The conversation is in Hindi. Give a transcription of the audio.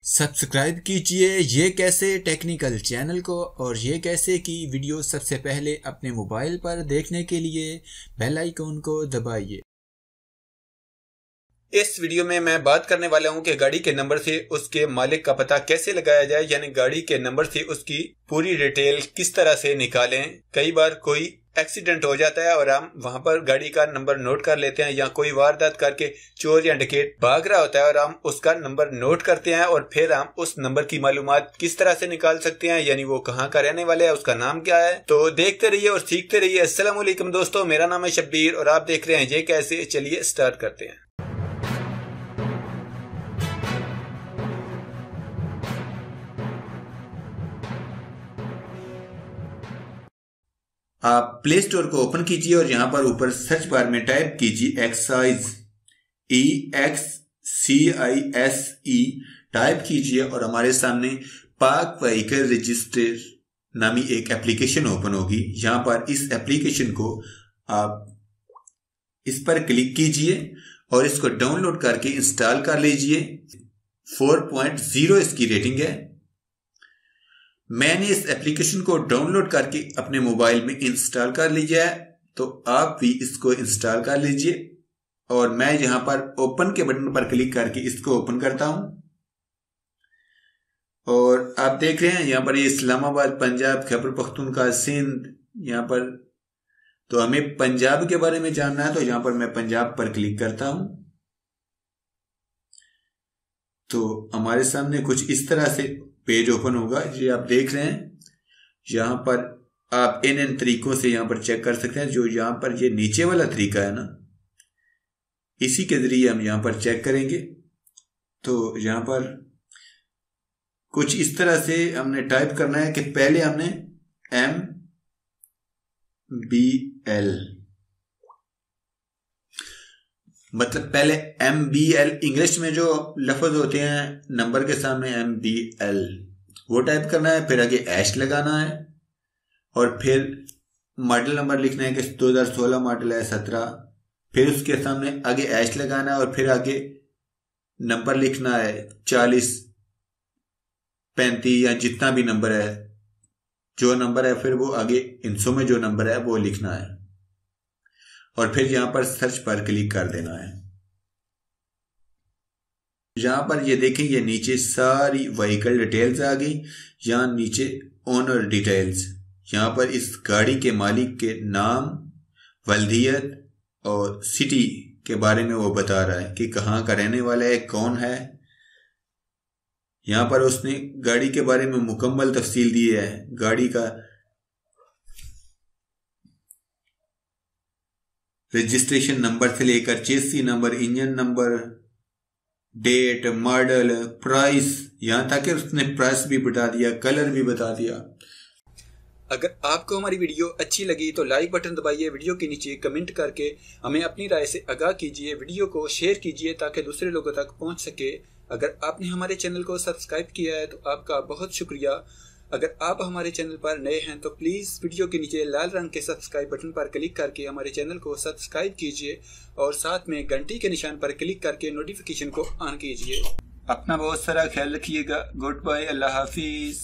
सब्सक्राइब कीजिए ये कैसे टेक्निकल चैनल को और ये कैसे की वीडियो सबसे पहले अपने मोबाइल पर देखने के लिए बेल आइकन को दबाइए। इस वीडियो में मैं बात करने वाला हूं कि गाड़ी के नंबर से उसके मालिक का पता कैसे लगाया जाए, यानी गाड़ी के नंबर से उसकी पूरी डिटेल किस तरह से निकालें। कई बार कोई एक्सीडेंट हो जाता है और हम वहां पर गाड़ी का नंबर नोट कर लेते हैं, या कोई वारदात करके चोर या डकैत भाग रहा होता है और हम उसका नंबर नोट करते हैं और फिर हम उस नंबर की मालूमात किस तरह से निकाल सकते हैं, यानी वो कहाँ का रहने वाले है, उसका नाम क्या है। तो देखते रहिए और सीखते रहिए। अस्सलाम वालेकुम दोस्तों, मेरा नाम है शब्बीर और आप देख रहे हैं ये कैसे। चलिए स्टार्ट करते हैं। आप प्ले स्टोर को ओपन कीजिए और यहां पर ऊपर सर्च बार में टाइप कीजिए एक्साइज EXCISE टाइप कीजिए और हमारे सामने पाक व्हीकल रजिस्टर नामी एक एप्लीकेशन ओपन होगी। यहां पर इस एप्लीकेशन को आप इस पर क्लिक कीजिए और इसको डाउनलोड करके इंस्टॉल कर लीजिए। 4.0 इसकी रेटिंग है। मैंने इस एप्लीकेशन को डाउनलोड करके अपने मोबाइल में इंस्टॉल कर लिया है, तो आप भी इसको इंस्टॉल कर लीजिए। और मैं यहां पर ओपन के बटन पर क्लिक करके इसको ओपन करता हूं और आप देख रहे हैं यहां पर ये इस्लामाबाद, पंजाब, खैबर पख्तूनख्वा, सिंध यहां पर। तो हमें पंजाब के बारे में जानना है, तो यहां पर मैं पंजाब पर क्लिक करता हूं। तो हमारे सामने कुछ इस तरह से पेज ओपन होगा। ये आप देख रहे हैं, यहां पर आप इन तरीकों से यहां पर चेक कर सकते हैं। जो यहां पर ये नीचे वाला तरीका है ना, इसी के जरिए हम यहां पर चेक करेंगे। तो यहां पर कुछ इस तरह से हमने टाइप करना है कि पहले हमने MBL, मतलब पहले MBL इंग्लिश में जो लफ्ज होते हैं नंबर के सामने MBL वो टाइप करना है, फिर आगे ऐश लगाना है और फिर मॉडल नंबर लिखना है कि 2016 मॉडल है 17, फिर उसके सामने आगे ऐश लगाना है और फिर आगे नंबर लिखना है 40, 35 या जितना भी नंबर है, जो नंबर है फिर वो आगे इंसों में जो नंबर है वो लिखना है और फिर यहां पर सर्च पर क्लिक कर देना है। यहां पर ये देखें, ये नीचे सारी व्हीकल डिटेल्स आ गई। यहां नीचे ओनर डिटेल्स, यहां पर इस गाड़ी के मालिक के नाम, वल्दियत और सिटी के बारे में वो बता रहा है कि कहाँ का रहने वाला है, कौन है। यहां पर उसने गाड़ी के बारे में मुकम्मल तफसील दी है। गाड़ी का रजिस्ट्रेशन नंबर से लेकर chassis number, engine number, date, model, price, यहां तक कि उसने प्राइस भी बता दिया, कलर भी बता दिया। अगर आपको हमारी वीडियो अच्छी लगी तो लाइक बटन दबाइए, वीडियो के नीचे कमेंट करके हमें अपनी राय से आगाह कीजिए, वीडियो को शेयर कीजिए ताकि दूसरे लोगों तक पहुंच सके। अगर आपने हमारे चैनल को सब्सक्राइब किया है तो आपका बहुत शुक्रिया। अगर आप हमारे चैनल पर नए हैं तो प्लीज़ वीडियो के नीचे लाल रंग के सब्सक्राइब बटन पर क्लिक करके हमारे चैनल को सब्सक्राइब कीजिए और साथ में घंटी के निशान पर क्लिक करके नोटिफिकेशन को ऑन कीजिए। अपना बहुत सारा ख्याल रखिएगा। गुड बाय, अल्लाह हाफिज।